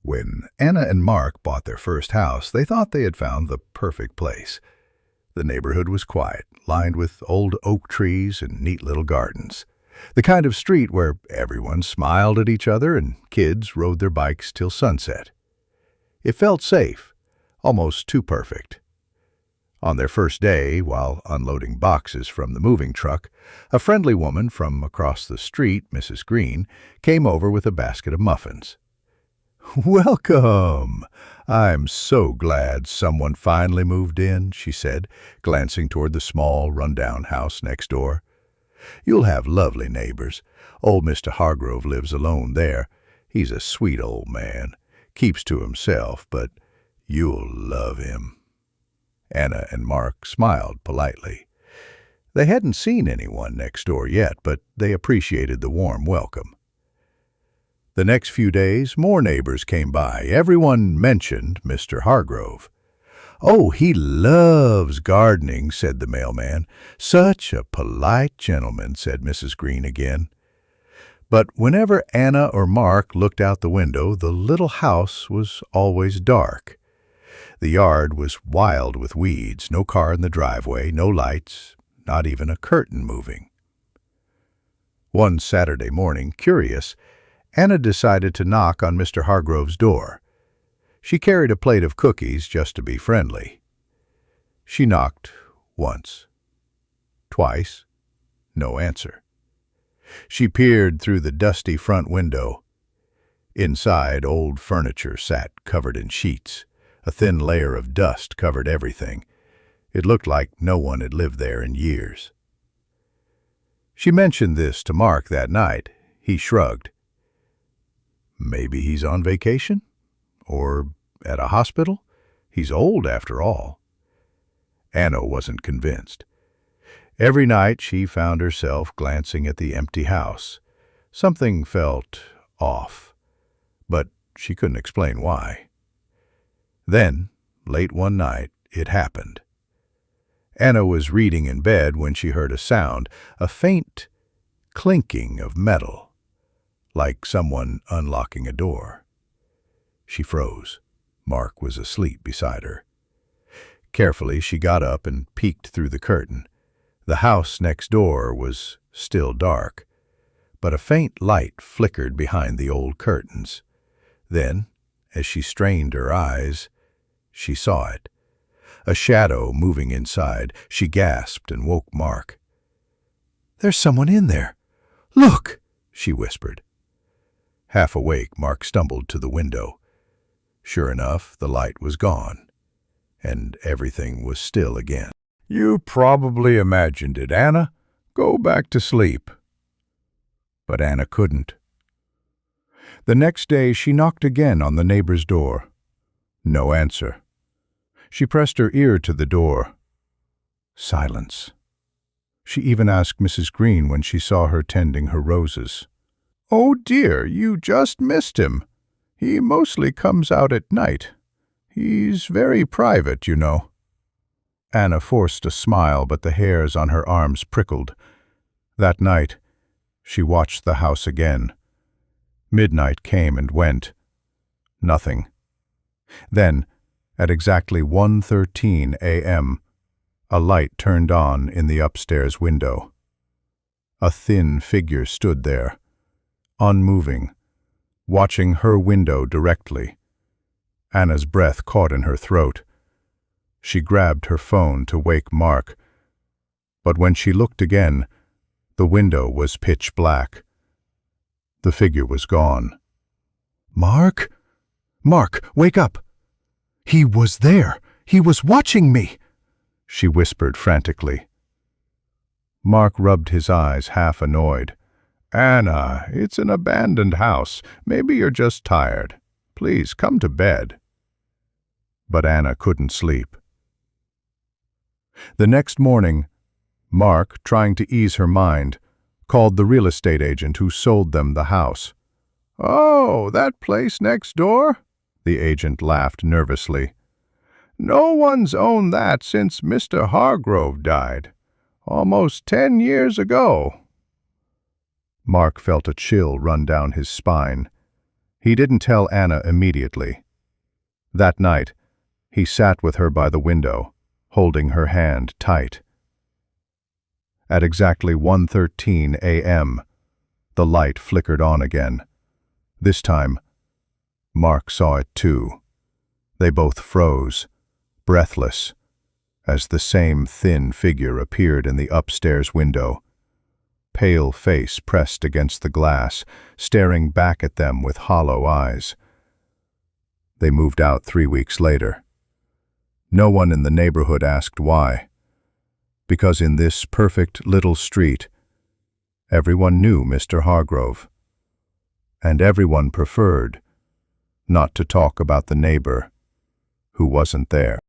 When Anna and Mark bought their first house, they thought they had found the perfect place. The neighborhood was quiet, lined with old oak trees and neat little gardens. The kind of street where everyone smiled at each other and kids rode their bikes till sunset. It felt safe, almost too perfect. On their first day, while unloading boxes from the moving truck, a friendly woman from across the street, Mrs. Green, came over with a basket of muffins. "Welcome! I'm so glad someone finally moved in," she said, glancing toward the small, run-down house next door. "You'll have lovely neighbors. Old Mr. Hargrove lives alone there. He's a sweet old man, keeps to himself, but you'll love him." Anna and Mark smiled politely. They hadn't seen anyone next door yet, but they appreciated the warm welcome. The next few days, more neighbors came by. Everyone mentioned Mr. Hargrove. "Oh, he loves gardening," said the mailman. "Such a polite gentleman," said Mrs. Green again. But whenever Anna or Mark looked out the window, the little house was always dark. The yard was wild with weeds, no car in the driveway, no lights, not even a curtain moving. One Saturday morning, curious, Anna decided to knock on Mr. Hargrove's door. She carried a plate of cookies just to be friendly. She knocked once, twice, no answer. She peered through the dusty front window. Inside, old furniture sat covered in sheets. A thin layer of dust covered everything. It looked like no one had lived there in years. She mentioned this to Mark that night. He shrugged. "Maybe he's on vacation? Or at a hospital? He's old after all." Anna wasn't convinced. Every night she found herself glancing at the empty house. Something felt off, but she couldn't explain why. Then, late one night, it happened. Anna was reading in bed when she heard a sound, a faint clinking of metal, like someone unlocking a door. She froze. Mark was asleep beside her. Carefully, she got up and peeked through the curtain. The house next door was still dark, but a faint light flickered behind the old curtains. Then, as she strained her eyes, she saw it. A shadow moving inside. She gasped and woke Mark. "There's someone in there. Look!" she whispered. Half awake, Mark stumbled to the window. Sure enough, the light was gone, and everything was still again. "You probably imagined it, Anna. Go back to sleep." But Anna couldn't. The next day she knocked again on the neighbor's door. No answer. She pressed her ear to the door. Silence. She even asked Mrs. Green when she saw her tending her roses. "Oh dear, you just missed him. He mostly comes out at night. He's very private, you know." Anna forced a smile, but the hairs on her arms prickled. That night, she watched the house again. Midnight came and went. Nothing. Then, at exactly 1:13 a.m., a light turned on in the upstairs window. A thin figure stood there, unmoving, watching her window directly. Anna's breath caught in her throat. She grabbed her phone to wake Mark. But when she looked again, the window was pitch black. The figure was gone. "Mark? Mark, wake up! He was there! He was watching me!" she whispered frantically. Mark rubbed his eyes, half annoyed. "Anna, it's an abandoned house. Maybe you're just tired. Please, come to bed." But Anna couldn't sleep. The next morning, Mark, trying to ease her mind, called the real estate agent who sold them the house. "Oh, that place next door?" The agent laughed nervously. "No one's owned that since Mr. Hargrove died, almost 10 years ago." Mark felt a chill run down his spine. He didn't tell Anna immediately. That night, he sat with her by the window, holding her hand tight. At exactly 1:13 a.m., the light flickered on again. This time, Mark saw it too. They both froze, breathless, as the same thin figure appeared in the upstairs window, pale face pressed against the glass, staring back at them with hollow eyes. They moved out 3 weeks later. No one in the neighborhood asked why, because in this perfect little street, everyone knew Mr. Hargrove, and everyone preferred not to talk about the neighbor who wasn't there.